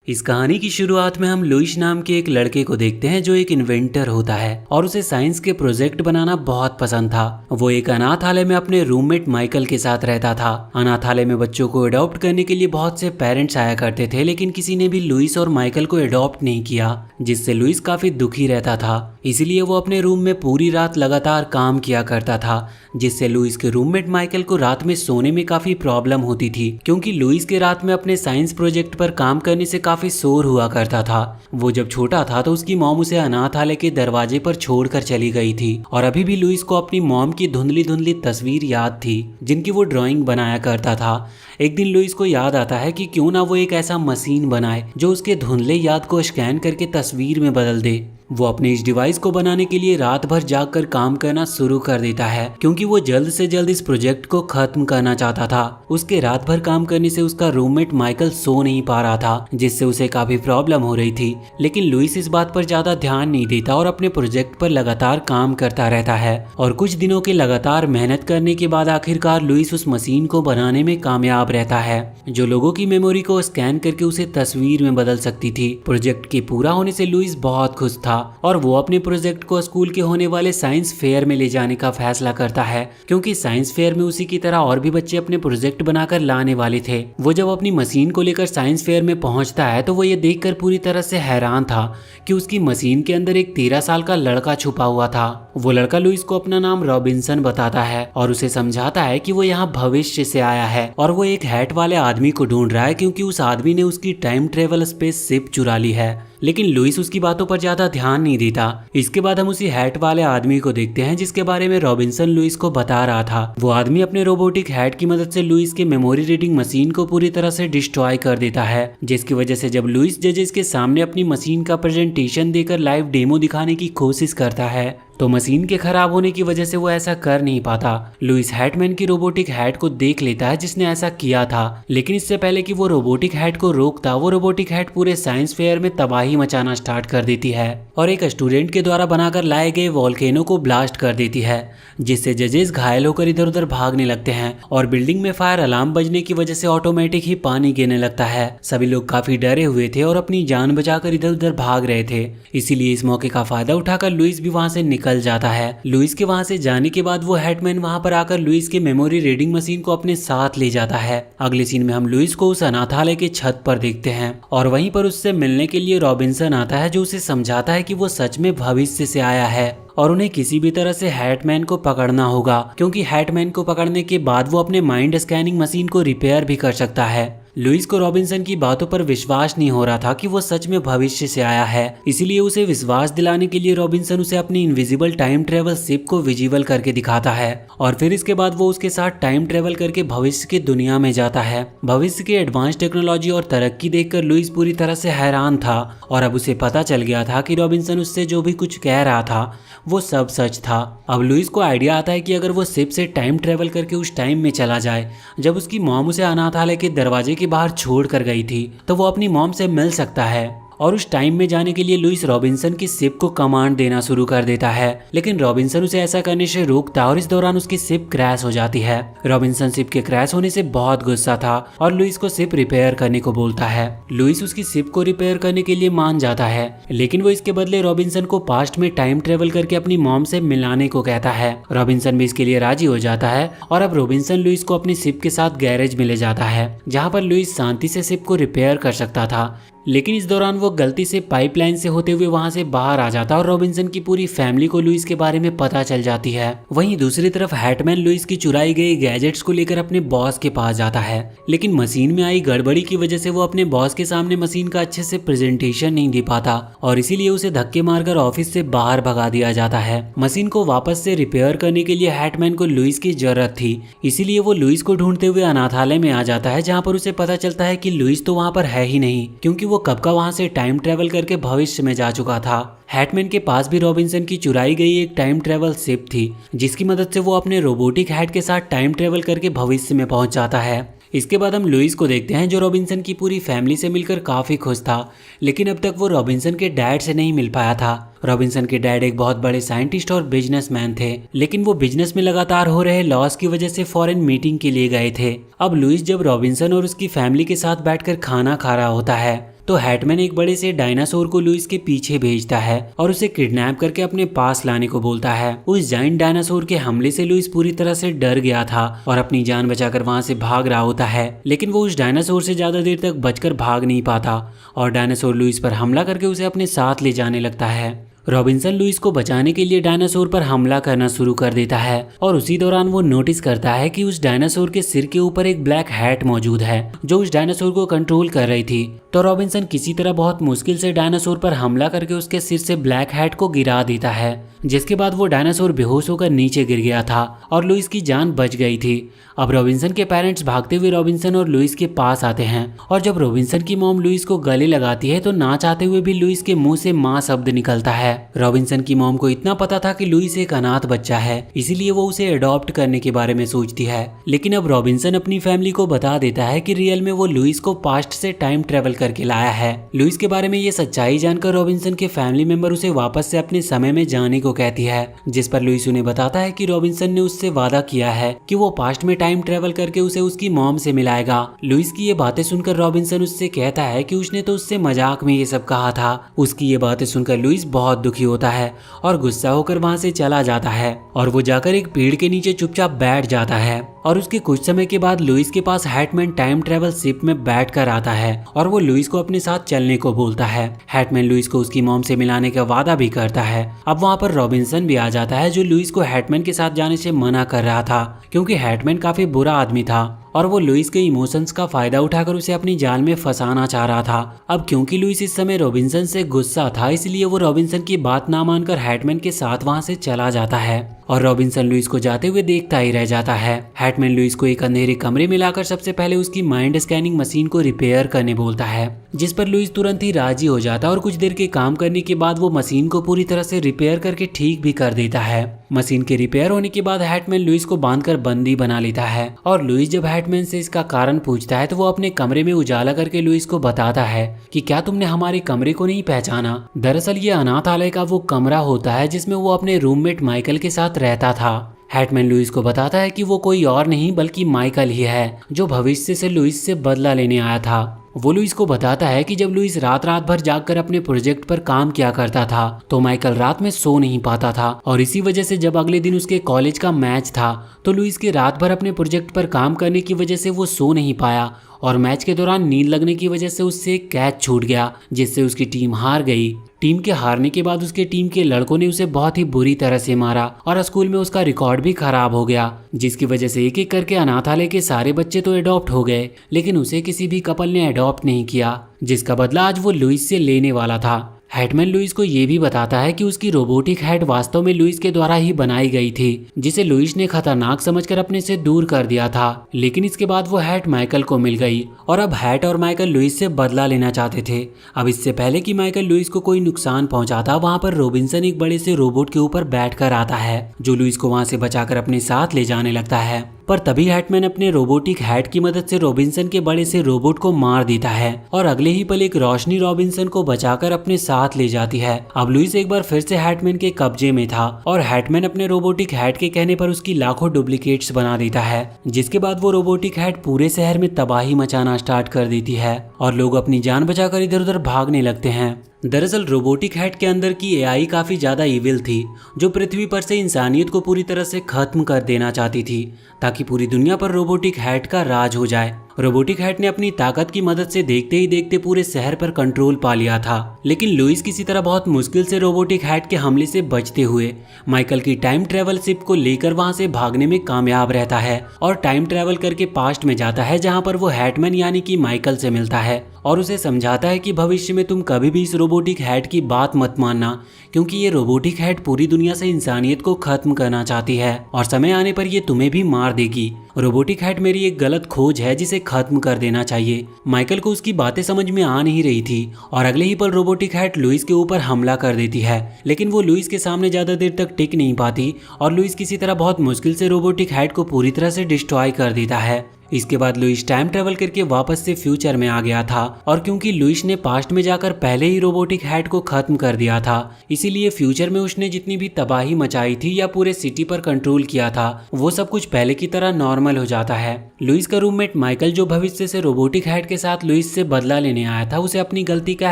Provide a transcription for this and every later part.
इस कहानी की शुरुआत में हम लुइस नाम के एक लड़के को देखते हैं जो एक इन्वेंटर होता है और उसे साइंस के प्रोजेक्ट बनाना बहुत पसंद था। वो एक अनाथालय में अपने रूममेट माइकल के साथ रहता था। अनाथालय में बच्चों को अडॉप्ट करने के लिए बहुत से पेरेंट्स आया करते थे, लेकिन किसी ने भी लुइस और माइकल को अडॉप्ट नहीं किया, जिससे लुइस काफी दुखी रहता था। इसीलिए वो अपने रूम में पूरी रात लगातार काम किया करता था, जिससे लुइस के रूममेट माइकल को रात में सोने में काफी प्रॉब्लम होती थी, क्योंकि लुइस के रात में अपने साइंस प्रोजेक्ट पर काम करने से काफी शोर हुआ करता था। वो जब छोटा था तो उसकी मॉम उसे अनाथालय के दरवाजे पर छोड़कर चली गई थी और अभी भी लुइस को अपनी मॉम की धुंधली धुंधली तस्वीर याद थी जिनकी वो ड्राइंग बनाया करता था। एक दिन लुइस को याद आता है कि क्यों ना वो एक ऐसा मशीन बनाए जो उसके धुंधले याद को स्कैन करके तस्वीर में बदल दे। वो अपने इस डिवाइस को बनाने के लिए रात भर जागकर काम करना शुरू कर देता है, क्योंकि वो जल्द से जल्द इस प्रोजेक्ट को खत्म करना चाहता था। उसके रात भर काम करने से उसका रूममेट माइकल सो नहीं पा रहा था, जिससे उसे काफी प्रॉब्लम हो रही थी। लेकिन लुइस इस बात पर ज्यादा ध्यान नहीं देता और अपने प्रोजेक्ट पर लगातार काम करता रहता है। और कुछ दिनों के लगातार मेहनत करने के बाद आखिरकार लुइस उस मशीन को बनाने में कामयाब रहता है, जो लोगों की मेमोरी को स्कैन करके उसे तस्वीर में बदल सकती थी। प्रोजेक्ट के पूरा होने से लुइस बहुत खुश था और वो अपने प्रोजेक्ट को स्कूल के होने वाले साइंस फेयर में ले जाने का फैसला करता है, क्योंकि साइंस फेयर में उसी की तरह और भी बच्चे अपने प्रोजेक्ट बनाकर लाने वाले थे। वो जब अपनी मशीन को लेकर साइंस फेयर में पहुंचता है तो वो ये देखकर पूरी तरह से हैरान था कि उसकी मशीन के अंदर एक 13 साल का लड़का छुपा हुआ था। वो लड़का लुइस को अपना नाम रॉबिन्सन बताता है और उसे समझाता है कि वो यहाँ भविष्य से आया है और वो एक हैट वाले आदमी को ढूंढ रहा है, क्योंकि उस आदमी ने उसकी टाइम ट्रेवल स्पेस शिप चुरा ली है। लेकिन लुइस उसकी बातों पर ज्यादा ध्यान नहीं देता। इसके बाद हम उसी हैट वाले आदमी को देखते हैं जिसके बारे में रॉबिन्सन लुइस को बता रहा था। वो आदमी अपने रोबोटिक हैट की मदद से लुइस के मेमोरी रीडिंग मशीन को पूरी तरह से डिस्ट्रॉय कर देता है, जिसकी वजह से जब लुइस जजेस के सामने अपनी मशीन का प्रेजेंटेशन देकर लाइव डेमो दिखाने की कोशिश करता है तो मशीन के खराब होने की वजह से वो ऐसा कर नहीं पाता। लुइस हैटमैन की रोबोटिक हैट को देख लेता है जिसने ऐसा किया था, लेकिन इससे पहले कि वो रोबोटिक हैट को रोकता, वो रोबोटिक हैट पूरे साइंस फेयर में तबाही मचाना स्टार्ट कर देती है और एक स्टूडेंट के द्वारा बनाकर लाए गए वोल्केनो को ब्लास्ट कर देती है, जिससे जजेस घायल होकर इधर उधर भागने लगते हैं और बिल्डिंग में फायर अलार्म बजने की वजह से ऑटोमेटिक ही पानी गिरने लगता है। सभी लोग काफी डरे हुए थे और अपनी जान बचाकर इधर उधर भाग रहे थे, इसीलिए इस मौके का फायदा उठाकर लुइस भी वहां से निकल जाता है। लुइस के वहां से जाने के बाद वो हैटमैन वहां पर आकर लुइस के मेमोरी रीडिंग मशीन को अपने साथ ले जाता है। अगले सीन में हम लुइस को उस अनाथालय के छत पर देखते हैं और वहीं पर उससे मिलने के लिए रॉबिन्सन आता है, जो उसे समझाता है कि वो सच में भविष्य से आया है और उन्हें किसी भी तरह से हैटमैन को पकड़ना होगा, क्योंकि हैटमैन को पकड़ने के बाद वो अपने माइंड स्कैनिंग मशीन को रिपेयर भी कर सकता है। लुइस को रॉबिन्सन की बातों पर विश्वास नहीं हो रहा था कि वो सच में भविष्य से आया है, इसीलिए उसे विश्वास दिलाने के लिए रॉबिन्सन उसे अपनी इनविजिबल टाइम ट्रेवल शिप को विजिबल करके दिखाता है और फिर इसके बाद वो उसके साथ टाइम ट्रेवल करके भविष्य की दुनिया में जाता है। भविष्य की एडवांस टेक्नोलॉजी और तरक्की देखकर लुइस पूरी तरह से हैरान था और अब उसे पता चल गया था कि रॉबिन्सन उससे जो भी कुछ कह रहा था वो सब सच था। अब लुइस को आइडिया आता है कि अगर वो शिप से टाइम ट्रेवल करके उस टाइम में चला जाए जब उसकी मॉम उसे अनाथालय के दरवाजे के बाहर छोड़ कर गई थी, तो वो अपनी मॉम से मिल सकता है और उस टाइम में जाने के लिए लुइस रॉबिन्सन की शिप को कमांड देना शुरू कर देता है। लेकिन रॉबिन्सन उसे ऐसा करने से रोकता और इस दौरान उसकी शिप क्रैश हो जाती है। रॉबिन्सन शिप के क्रैश होने से बहुत गुस्सा था और लुइस को शिप रिपेयर करने को बोलता है। लुइस उसकी शिप को रिपेयर करने के लिए मान जाता है, लेकिन वो इसके बदले रॉबिन्सन को पास्ट में टाइम ट्रेवल करके अपनी मॉम से मिलाने को कहता है। रॉबिन्सन भी इसके लिए राजी हो जाता है और अब रॉबिन्सन लुइस को अपनी शिप के साथ गैरेज में ले जाता है, जहाँ पर लुइस शांति से शिप को रिपेयर कर सकता था। लेकिन इस दौरान वो गलती से पाइपलाइन से होते हुए वहां से बाहर आ जाता और रॉबिन्सन की पूरी फैमिली को लुइस के बारे में पता चल जाती है। वहीं दूसरी तरफ हैटमैन लुइस की चुराई गई गैजेट्स को लेकर अपने बॉस के पास जाता है, लेकिन मशीन में आई गड़बड़ी की वजह से वो अपने बॉस के सामने मशीन का अच्छे से प्रेजेंटेशन नहीं दे पाता और इसीलिए उसे धक्के मारकर ऑफिस से बाहर भगा दिया जाता है। मशीन को वापस से रिपेयर करने के लिए हैटमैन को लुइस की जरूरत थी, इसीलिए वो लुइस को ढूंढते हुए अनाथालय में आ जाता है, जहाँ पर उसे पता चलता है कि लुइस तो वहाँ पर है ही नहीं, क्योंकि वो कब का वहां से टाइम ट्रेवल करके भविष्य में जा चुका था। हैटमैन के पास भी रॉबिन्सन की चुराई गई एक टाइम ट्रेवल शिप थी, जिसकी मदद से वो अपने रोबोटिक हैट के साथ टाइम ट्रेवल करके भविष्य में पहुंच जाता है। इसके बाद हम लुइस को देखते हैं, जो रॉबिन्सन की पूरी फैमिली से मिलकर काफी खुश था, लेकिन अब तक वो रॉबिन्सन के डैड से नहीं मिल पाया था। रॉबिन्सन के डैड एक बहुत बड़े साइंटिस्ट और बिजनेसमैन थे, लेकिन वो बिजनेस में लगातार हो रहे लॉस की वजह से फॉरेन मीटिंग के लिए गए थे। अब लुइस जब रॉबिन्सन और उसकी फैमिली के साथ बैठकर खाना खा रहा होता है तो हैटमैन एक बड़े से डायनासोर को लुइस के पीछे भेजता है और उसे किडनैप करके अपने पास लाने को बोलता है। उस जायंट डायनासोर के हमले से लुइस पूरी तरह से डर गया था और अपनी जान बचाकर वहां से भाग रहा होता है, लेकिन वो उस डायनासोर से ज्यादा देर तक बचकर भाग नहीं पाता और डायनासोर लुइस पर हमला करके उसे अपने साथ ले जाने लगता है। रॉबिन्सन लुइस को बचाने के लिए डायनासोर पर हमला करना शुरू कर देता है और उसी दौरान वो नोटिस करता है कि उस डायनासोर के सिर के ऊपर एक ब्लैक हैट मौजूद है जो उस डायनासोर को कंट्रोल कर रही थी। तो रॉबिन्सन किसी तरह बहुत मुश्किल से डायनासोर पर हमला करके उसके सिर से ब्लैक हैट को गिरा देता है, जिसके बाद वो डायनासोर बेहोश होकर नीचे गिर गया था और लुइस की जान बच गई थी। अब रॉबिन्सन के पेरेंट्स भागते हुए रॉबिन्सन और लुइस के पास आते हैं और जब रॉबिन्सन की मॉम लुइस को गले लगाती है तो ना चाहते हुए भी लुइस के मुंह से माँ शब्द निकलता है। रॉबिन्सन की मॉम को इतना पता था कि लुइस एक अनाथ बच्चा है, इसीलिए वो उसे अडॉप्ट करने के बारे में सोचती है, लेकिन अब रॉबिन्सन अपनी फैमिली को बता देता है कि रियल में वो लुइस को पास्ट से टाइम ट्रेवल करके लाया है। लुइस के बारे में ये सच्चाई जानकर रॉबिन्सन के फैमिली मेंबर उसे वापस से अपने समय में जाने को कहती है, जिस पर लुइस उन्हें बताता है कि रॉबिन्सन ने उससे वादा किया है कि वो पास्ट में टाइम ट्रेवल करके उसे उसकी मॉम से मिलाएगा। लुइस की ये बातें सुनकर रॉबिन्सन उससे कहता है कि उसने तो उससे मजाक में ये सब कहा था। उसकी ये बातें सुनकर लुइस बहुत दुखी होता है और गुस्सा होकर वहां से चला जाता है और वो जाकर एक पेड़ के नीचे चुपचाप बैठ जाता है और उसके कुछ समय के बाद लुइस के पास हैटमैन टाइम ट्रेवल शिप में बैठ कर आता है और वो लुइस को अपने साथ चलने को बोलता है। हैटमैन लुइस को उसकी मॉम से मिलाने का वादा भी करता है। अब वहाँ पर रॉबिन्सन भी आ जाता है जो लुइस को हैटमैन के साथ जाने से मना कर रहा था क्योंकि हैटमैन काफी बुरा आदमी था और वो लुइस के इमोशंस का फायदा उठाकर उसे अपनी जाल में फंसाना चाह रहा था। अब क्योंकि लुइस इस समय रॉबिन्सन से गुस्सा था, इसलिए वो रॉबिन्सन की बात ना मानकर हैटमैन के साथ वहां से चला जाता है और रॉबिन्सन लुइस को जाते हुए देखता ही रह जाता है। हैटमैन लुइस को एक अंधेरे कमरे में लाकर सबसे पहले उसकी माइंड स्कैनिंग मशीन को रिपेयर करने बोलता है, जिस पर लुइस तुरंत ही राजी हो जाता है और कुछ देर के काम करने के बाद वो मशीन को पूरी तरह से रिपेयर करके ठीक भी कर देता है। मशीन के रिपेयर होने के बाद हैटमैन लुइस को बांधकर बंदी बना लेता है और लुइस जब हैटमैन से इसका कारण पूछता है तो वो अपने कमरे में उजाला करके लुइस को बताता है कि क्या तुमने हमारे कमरे को नहीं पहचाना। दरअसल ये अनाथालय का वो कमरा होता है जिसमें वो अपने रूममेट माइकल के साथ रहता था। हैटमैन लुइस को बताता है कि वो कोई और नहीं बल्कि माइकल ही है जो भविष्य से लुइस से बदला लेने आया था। वो लुइस को बताता है कि जब लुइस रात भर जागकर अपने प्रोजेक्ट पर काम किया करता था तो माइकल रात में सो नहीं पाता था और इसी वजह से जब अगले दिन उसके कॉलेज का मैच था तो लुइस के रात भर अपने प्रोजेक्ट पर काम करने की वजह से वो सो नहीं पाया और मैच के दौरान नींद लगने की वजह से उससे एक कैच छूट गया जिससे उसकी टीम हार गई। टीम के हारने के बाद उसके टीम के लड़कों ने उसे बहुत ही बुरी तरह से मारा और स्कूल में उसका रिकॉर्ड भी खराब हो गया, जिसकी वजह से एक एक करके अनाथालय के सारे बच्चे तो अडॉप्ट हो गए, लेकिन उसे किसी भी कपल ने अडॉप्ट नहीं किया, जिसका बदला आज वो लुइस से लेने वाला था। हैटमैन लुइस को ये भी बताता है कि उसकी रोबोटिक हैट वास्तव में लुइस के द्वारा ही बनाई गई थी, जिसे लुइस ने खतरनाक समझकर अपने से दूर कर दिया था, लेकिन इसके बाद वो हैट माइकल को मिल गई और अब हैट और माइकल लुइस से बदला लेना चाहते थे। अब इससे पहले कि माइकल लुइस को कोई नुकसान पहुंचाता, वहां पर रॉबिन्सन एक बड़े से रोबोट के ऊपर बैठकर आता है जो लुइस को वहां से बचाकर अपने साथ ले जाने लगता है। पर तभी हैटमैन अपने रोबोटिक हैट की मदद से रॉबिन्सन के बड़े से रोबोट को मार देता है और अगले ही पल एक रोशनी रॉबिन्सन को बचाकर अपने साथ ले जाती है। अब लुइस एक बार फिर से हैटमैन के कब्जे में था और हैटमैन अपने रोबोटिक हैट के कहने पर उसकी लाखों डुप्लीकेट्स बना देता है, जिसके बाद वो रोबोटिक हैट पूरे शहर में तबाही मचाना स्टार्ट कर देती है और लोग अपनी जान बचाकर इधर उधर भागने लगते हैं। दरअसल रोबोटिक हैट के अंदर की एआई काफी ज्यादा इविल थी जो पृथ्वी पर से इंसानियत को पूरी तरह से खत्म कर देना चाहती थी ताकि पूरी दुनिया पर रोबोटिक हैट का राज हो जाए। रोबोटिक हैट ने अपनी ताकत की मदद से देखते ही देखते पूरे शहर पर कंट्रोल पा लिया था, लेकिन लुइस किसी तरह बहुत मुश्किल से रोबोटिक हैट के हमले से बचते हुए माइकल की टाइम ट्रेवल शिप को लेकर वहां से भागने में कामयाब रहता है और टाइम ट्रेवल करके पास्ट में जाता है जहां पर वो हैटमैन यानी कि माइकल से मिलता है और उसे समझाता है कि भविष्य में तुम कभी भी इस रोबोटिक हैट की बात मत मानना, क्योंकि ये रोबोटिक हैट पूरी दुनिया से इंसानियत को खत्म करना चाहती है और समय आने पर ये तुम्हें भी मार देगी। रोबोटिक हैट मेरी एक गलत खोज है जिसे खत्म कर देना चाहिए। माइकल को उसकी बातें समझ में आ नहीं रही थी और अगले ही पल रोबोटिक हैट लुइस के ऊपर हमला कर देती है, लेकिन वो लुइस के सामने ज्यादा देर तक टिक नहीं पाती और लुइस किसी तरह बहुत मुश्किल से रोबोटिक हैट को पूरी तरह से डिस्ट्रॉय कर देता है। इसके बाद लुइस टाइम ट्रेवल करके वापस से फ्यूचर में आ गया था, और क्योंकि लुइस ने पास्ट में जाकर पहले ही रोबोटिक हेड को खत्म कर दिया था, इसीलिए फ्यूचर में उसने जितनी भी तबाही मचाई थी या पूरे सिटी पर कंट्रोल किया था वो सब कुछ पहले की तरह नॉर्मल हो जाता है। लुइस का रूममेट माइकल जो भविष्य से रोबोटिक हेड के साथ लुइस से बदला लेने आया था, उसे अपनी गलती का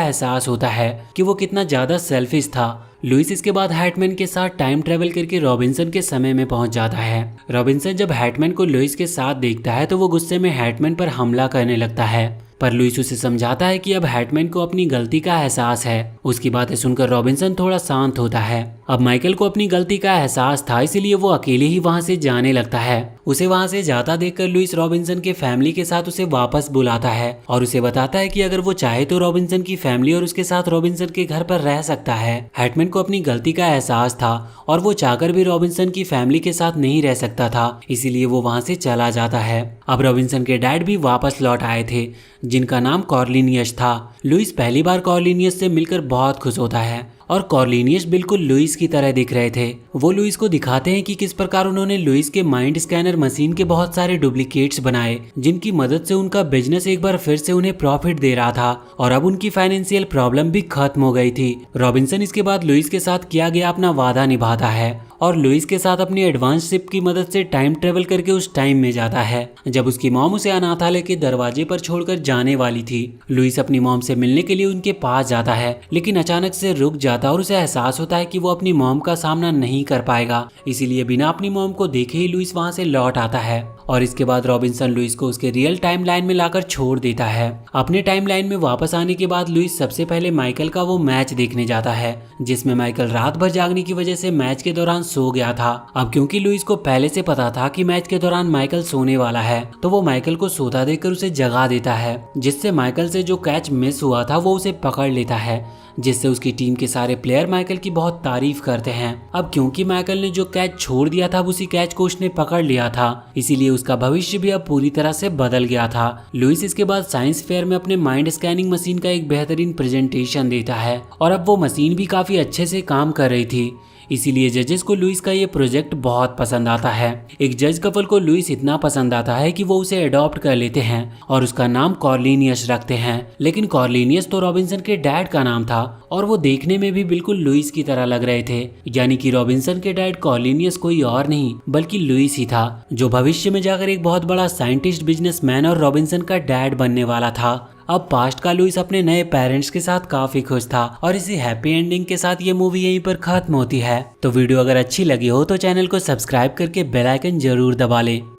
एहसास होता है कि वो कितना ज्यादा सेल्फिश था। लुइस इसके बाद हैटमैन के साथ टाइम ट्रेवल करके रॉबिन्सन के समय में पहुंच जाता है। रॉबिन्सन जब हैटमैन को लुइस के साथ देखता है तो वो गुस्से में हैटमैन पर हमला करने लगता है, पर लुइस उसे समझाता है कि अब हैटमैन को अपनी गलती का एहसास है। उसकी बातें सुनकर रॉबिन्सन थोड़ा शांत होता है। अब माइकल को अपनी गलती का एहसास था, इसीलिए वो अकेले ही वहां से जाने लगता है। उसे वहां से जाता देखकर लुइस रॉबिन्सन के फैमिली के साथ उसे वापस बुलाता है और उसे बताता है कि अगर वो चाहे तो रॉबिन्सन की फैमिली और उसके साथ रॉबिन्सन के घर पर रह सकता है। हैटमैन को अपनी गलती का एहसास था और वो चाहकर भी रॉबिन्सन की फैमिली के साथ नहीं रह सकता था, इसीलिए वो वहां से चला जाता है। अब रॉबिन्सन के डैड भी वापस लौट आए थे, जिनका नाम कॉर्लिनियस था। लुइस पहली बार कॉर्लिनियस से मिलकर बहुत खुश होता है और कॉर्लिनियस बिल्कुल लुइस की तरह दिख रहे थे। वो लुइस को दिखाते हैं कि किस प्रकार उन्होंने लुइस के माइंड स्कैनर मशीन के बहुत सारे डुप्लीकेट्स बनाए, जिनकी मदद से उनका बिजनेस एक बार फिर से उन्हें प्रॉफिट दे रहा था और अब उनकी फाइनेंशियल प्रॉब्लम भी खत्म हो गई थी। रॉबिन्सन इसके बाद लुइस के साथ किया गया अपना वादा निभाता है और लुइस के साथ अपनी एडवांस शिप की मदद से टाइम ट्रेवल करके उस टाइम में जाता है जब उसकी मॉम उसे अनाथालय के दरवाजे पर छोड़कर जाने वाली थी। लुइस अपनी मॉम से मिलने के लिए उनके पास जाता है, लेकिन अचानक से रुक जाता और उसे एहसास होता है कि वो अपनी मॉम का सामना नहीं कर पाएगा, इसीलिए बिना अपनी मॉम को देखे ही लुइस वहां से लौट आता है। और इसके बाद रॉबिन्सन लुइस को उसके रियल टाइम लाइन में लाकर छोड़ देता है। अपने टाइम लाइन में वापस आने के बाद लुइस सबसे पहले माइकल का वो मैच देखने जाता है, जिसमें माइकल रात भर जागने की वजह से मैच के दौरान सो गया था। अब क्योंकि लुइस को पहले से पता था कि मैच के दौरान माइकल सोने वाला है, तो वो माइकल को सोता देखकर उसे जगा देता है, जिससे माइकल से जो कैच मिस हुआ था वो उसे पकड़ लेता है, जिससे उसकी टीम के सारे प्लेयर माइकल की बहुत तारीफ करते हैं। अब क्योंकि माइकल ने जो कैच छोड़ दिया था उसी कैच को उसने पकड़ लिया था, इसीलिए उसका भविष्य भी अब पूरी तरह से बदल गया था। लुइस इसके बाद साइंस फेयर में अपने माइंड स्कैनिंग मशीन का एक बेहतरीन प्रेजेंटेशन देता है और अब वो मशीन भी काफी अच्छे से काम कर रही थी, इसीलिए जजेस को लुइस का ये प्रोजेक्ट बहुत पसंद आता है। एक जज कपल को लुइस इतना पसंद आता है कि वो उसे अडॉप्ट कर लेते हैं और उसका नाम कॉर्लिनियस रखते हैं, लेकिन कॉर्लिनियस तो रॉबिन्सन के डैड का नाम था और वो देखने में भी बिल्कुल लुइस की तरह लग रहे थे, यानी कि रॉबिन्सन के डैड कॉर्लिनियस कोई और नहीं बल्कि लुइस ही था, जो भविष्य में जाकर एक बहुत बड़ा साइंटिस्ट, बिजनेसमैन और रॉबिन्सन का डैड बनने वाला था। अब पास्ट का लुइस अपने नए पेरेंट्स के साथ काफी खुश था और इसी हैप्पी एंडिंग के साथ ये मूवी यहीं पर खत्म होती है। तो वीडियो अगर अच्छी लगी हो तो चैनल को सब्सक्राइब करके बेल आइकन जरूर दबा लें।